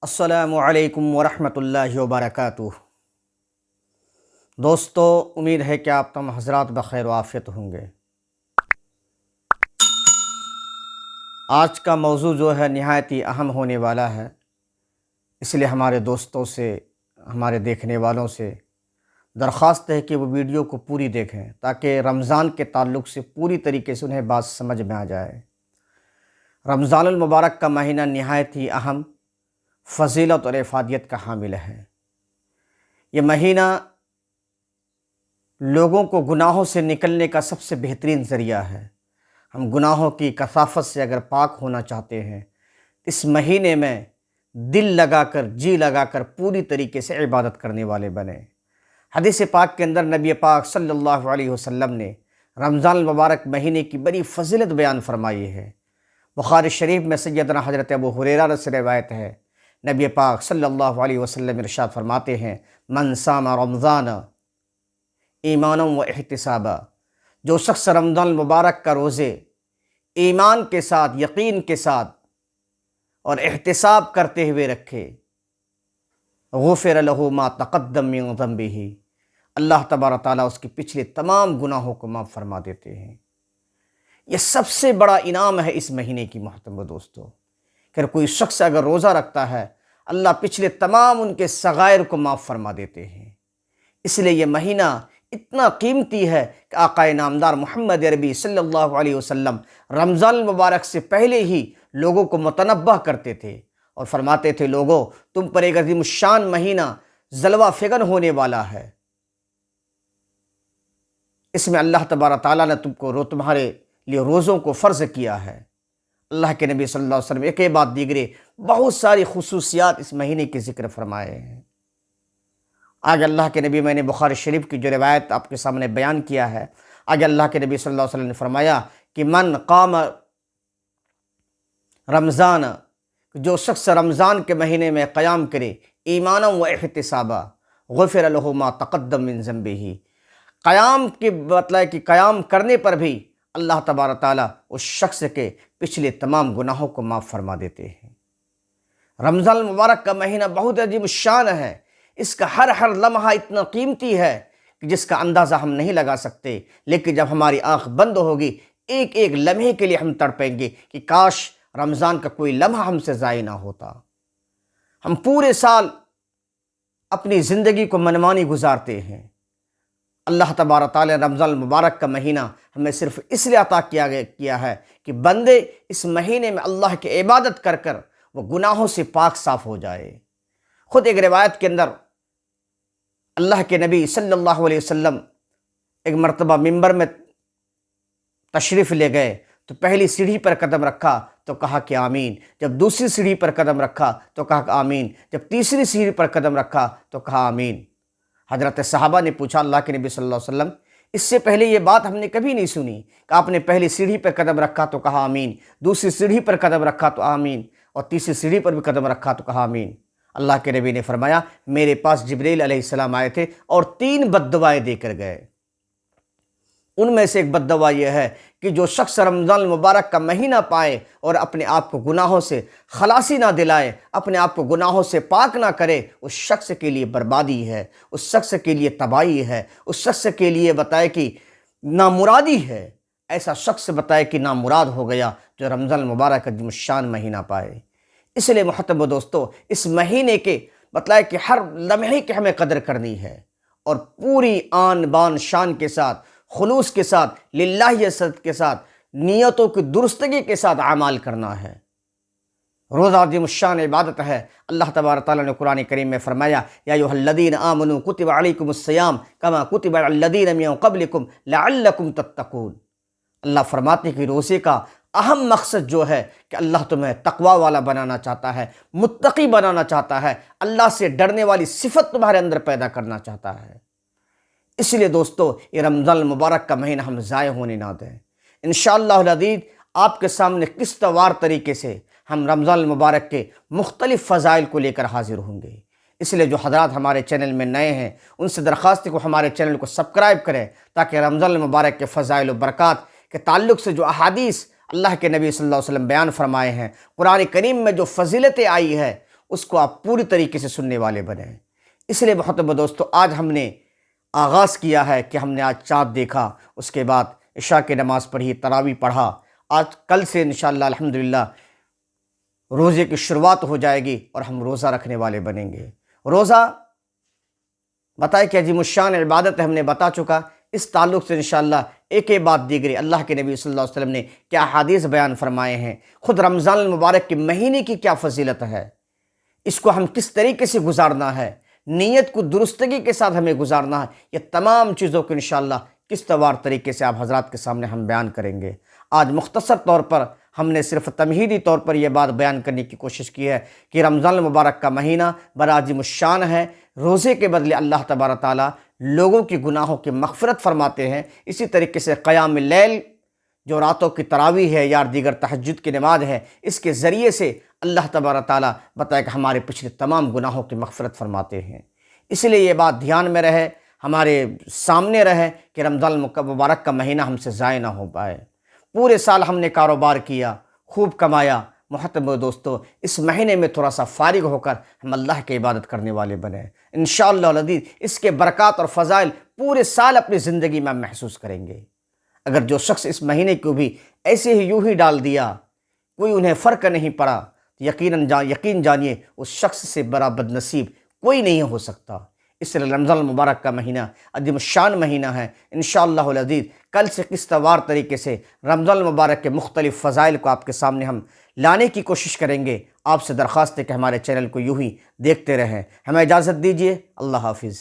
السلام علیکم ورحمۃ اللہ وبرکاتہ۔ دوستو، امید ہے کہ آپ تم حضرات بخیر و عافیت ہوں گے۔ آج کا موضوع جو ہے نہایت ہی اہم ہونے والا ہے، اس لیے ہمارے دوستوں سے، ہمارے دیکھنے والوں سے درخواست ہے کہ وہ ویڈیو کو پوری دیکھیں تاکہ رمضان کے تعلق سے پوری طریقے سے انہیں بات سمجھ میں آ جائے۔ رمضان المبارک کا مہینہ نہایت ہی اہم فضیلت اور افادیت کا حامل ہے۔ یہ مہینہ لوگوں کو گناہوں سے نکلنے کا سب سے بہترین ذریعہ ہے۔ ہم گناہوں کی کثافت سے اگر پاک ہونا چاہتے ہیں، اس مہینے میں دل لگا کر، جی لگا کر پوری طریقے سے عبادت کرنے والے بنیں۔ حدیث پاک کے اندر نبی پاک صلی اللہ علیہ وسلم نے رمضان المبارک مہینے کی بڑی فضیلت بیان فرمائی ہے۔ بخاری شریف میں سیدنا حضرت ابو ہریرہ سے روایت ہے، نبی پاک صلی اللہ علیہ وسلم ارشاد فرماتے ہیں، من صام رمضان ایمانا و احتسابا، جو شخص رمضان المبارک کا روزے ایمان کے ساتھ، یقین کے ساتھ اور احتساب کرتے ہوئے رکھے، غفر لہ ما تقدم من ذنبہ، اللہ تبارک تعالیٰ اس کی پچھلے تمام گناہوں کو معاف فرما دیتے ہیں۔ یہ سب سے بڑا انعام ہے اس مہینے کی محترم دوستو، کہ کوئی شخص اگر روزہ رکھتا ہے، اللہ پچھلے تمام ان کے صغائر کو معاف فرما دیتے ہیں۔ اس لیے یہ مہینہ اتنا قیمتی ہے کہ آقا نامدار محمد عربی صلی اللہ علیہ وسلم رمضان المبارک سے پہلے ہی لوگوں کو متنبہ کرتے تھے اور فرماتے تھے، لوگوں تم پر ایک عظیم الشان مہینہ جلوہ فگن ہونے والا ہے، اس میں اللہ تبارک تعالیٰ نے تمہارے لیے روزوں کو فرض کیا ہے۔ اللہ کے نبی صلی اللہ علیہ وسلم ایک بات دیگرے بہت ساری خصوصیات اس مہینے کے ذکر فرمائے ہیں۔ آگے اللہ کے نبی، میں نے بخاری شریف کی جو روایت آپ کے سامنے بیان کیا ہے، آگے اللہ کے نبی صلی اللہ علیہ وسلم نے فرمایا کہ من قام رمضان، جو شخص رمضان کے مہینے میں قیام کرے، ایمانا و احتسابا، غفر لہ ما تقدم من ذنبہ، قیام کے مطلب ہے کہ قیام کرنے پر بھی اللہ تبارک تعالیٰ اس شخص کے پچھلے تمام گناہوں کو معاف فرما دیتے ہیں۔ رمضان المبارک کا مہینہ بہت عظیم الشان ہے، اس کا ہر لمحہ اتنا قیمتی ہے کہ جس کا اندازہ ہم نہیں لگا سکتے، لیکن جب ہماری آنکھ بند ہوگی، ایک ایک لمحے کے لیے ہم تڑپیں گے کہ کاش رمضان کا کوئی لمحہ ہم سے ضائع نہ ہوتا۔ ہم پورے سال اپنی زندگی کو منمانی گزارتے ہیں، اللہ تبارک تعالیٰ نے رمضان المبارک کا مہینہ ہمیں صرف اس لیے عطا کیا ہے کہ بندے اس مہینے میں اللہ کی عبادت کر کر وہ گناہوں سے پاک صاف ہو جائے۔ خود ایک روایت کے اندر اللہ کے نبی صلی اللہ علیہ وسلم ایک مرتبہ ممبر میں تشریف لے گئے تو پہلی سیڑھی پر قدم رکھا تو کہا کہ آمین، جب دوسری سیڑھی پر قدم رکھا تو کہا کہ آمین، جب تیسری سیڑھی پر قدم رکھا تو کہا آمین۔ حضرت صحابہ نے پوچھا اللہ کے نبی صلی اللہ علیہ وسلم، اس سے پہلے یہ بات ہم نے کبھی نہیں سنی کہ آپ نے پہلی سیڑھی پر قدم رکھا تو کہا آمین، دوسری سیڑھی پر قدم رکھا تو آمین، اور تیسری سیڑھی پر بھی قدم رکھا تو کہا آمین۔ اللہ کے نبی نے فرمایا، میرے پاس جبریل علیہ السلام آئے تھے اور 3 بد دعائیں دے کر گئے۔ ان میں سے ایک بد دعا یہ ہے کہ جو شخص رمضان المبارک کا مہینہ پائے اور اپنے آپ کو گناہوں سے خلاصی نہ دلائے، اپنے آپ کو گناہوں سے پاک نہ کرے، اس شخص کے لیے بربادی ہے، اس شخص کے لیے تباہی ہے، اس شخص کے لیے بتائے کہ نامرادی ہے۔ ایسا شخص بتائے کہ نامراد ہو گیا جو رمضان المبارک کا عظیم الشان مہینہ پائے۔ اس لیے محترم دوستو، اس مہینے کے بتلائے کہ ہر لمحے کی ہمیں قدر کرنی ہے اور پوری آن بان شان کے ساتھ، خلوص کے ساتھ، للہیت کے ساتھ، نیتوں کی درستگی کے ساتھ اعمال کرنا ہے۔ روزہ عظیم الشان عبادت ہے۔ اللہ تبارک تعالیٰ نے قرآن کریم میں فرمایا، یا ایھا الذین آمنوا کتب علیکم الصیام کما کتب علی الذین من قبلکم لعلکم تتقون۔ اللہ فرماتے ہیں کہ روزے کا اہم مقصد جو ہے کہ اللہ تمہیں تقوی والا بنانا چاہتا ہے، متقی بنانا چاہتا ہے، اللہ سے ڈرنے والی صفت تمہارے اندر پیدا کرنا چاہتا ہے۔ اس لیے دوستو، یہ رمضان المبارک کا مہینہ ہم ضائع ہونے نہ دیں۔ انشاءاللہ العزیز آپ کے سامنے قسط وار طریقے سے ہم رمضان المبارک کے مختلف فضائل کو لے کر حاضر ہوں گے۔ اس لیے جو حضرات ہمارے چینل میں نئے ہیں، ان سے درخواست ہے کہ ہمارے چینل کو سبسکرائب کریں تاکہ رمضان المبارک کے فضائل و برکات کے تعلق سے جو احادیث اللہ کے نبی صلی اللہ علیہ وسلم بیان فرمائے ہیں، قرآن کریم میں جو فضیلتیں آئی ہے، اس کو آپ پوری طریقے سے سننے والے بنیں۔ اس لیے محترم دوستو، آج ہم نے آغاز کیا ہے کہ ہم نے آج چاند دیکھا، اس کے بعد عشاء کی نماز پڑھی، تراویح پڑھا۔ آج کل سے انشاءاللہ الحمدللہ روزے کی شروعات ہو جائے گی اور ہم روزہ رکھنے والے بنیں گے۔ روزہ بتائے کہ عظیم الشان عبادت ہے، ہم نے بتا چکا۔ اس تعلق سے انشاءاللہ ایک بات دیگری اللہ کے نبی صلی اللہ علیہ وسلم نے کیا حدیث بیان فرمائے ہیں، خود رمضان المبارک کے مہینے کی کیا فضیلت ہے، اس کو ہم کس طریقے سے گزارنا ہے، نیت کو درستگی کے ساتھ ہمیں گزارنا ہے، یہ تمام چیزوں کو انشاءاللہ قسطوار طریقے سے آپ حضرات کے سامنے ہم بیان کریں گے۔ آج مختصر طور پر ہم نے صرف تمہیدی طور پر یہ بات بیان کرنے کی کوشش کی ہے کہ رمضان المبارک کا مہینہ بڑا عظیم الشان ہے۔ روزے کے بدلے اللہ تبارک تعالیٰ لوگوں کی گناہوں کی مغفرت فرماتے ہیں۔ اسی طریقے سے قیام اللیل، جو راتوں کی تراویح ہے یا دیگر تہجد کی نماز ہے، اس کے ذریعے سے اللہ تبارک تعالیٰ بتائے کہ ہمارے پچھلے تمام گناہوں کی مغفرت فرماتے ہیں۔ اس لیے یہ بات دھیان میں رہے، ہمارے سامنے رہے کہ رمضان المبارک کا مہینہ ہم سے ضائع نہ ہو پائے۔ پورے سال ہم نے کاروبار کیا، خوب کمایا، محترم دوستو اس مہینے میں تھوڑا سا فارغ ہو کر ہم اللہ کی عبادت کرنے والے بنیں۔ انشاءاللہ العزیز اس کے برکات اور فضائل پورے سال اپنی زندگی میں محسوس کریں گے۔ اگر جو شخص اس مہینے کو بھی ایسے ہی یوں ہی ڈال دیا، کوئی انہیں فرق نہیں پڑا، تو یقین جانیے اس شخص سے بڑا بدنصیب کوئی نہیں ہو سکتا۔ اس لیے رمضان المبارک کا مہینہ عظیم الشان مہینہ ہے۔ انشاءاللہ العزیز کل سے قسطوار طریقے سے رمضان المبارک کے مختلف فضائل کو آپ کے سامنے ہم لانے کی کوشش کریں گے۔ آپ سے درخواست ہے کہ ہمارے چینل کو یوں ہی دیکھتے رہیں۔ ہمیں اجازت دیجیے، اللہ حافظ۔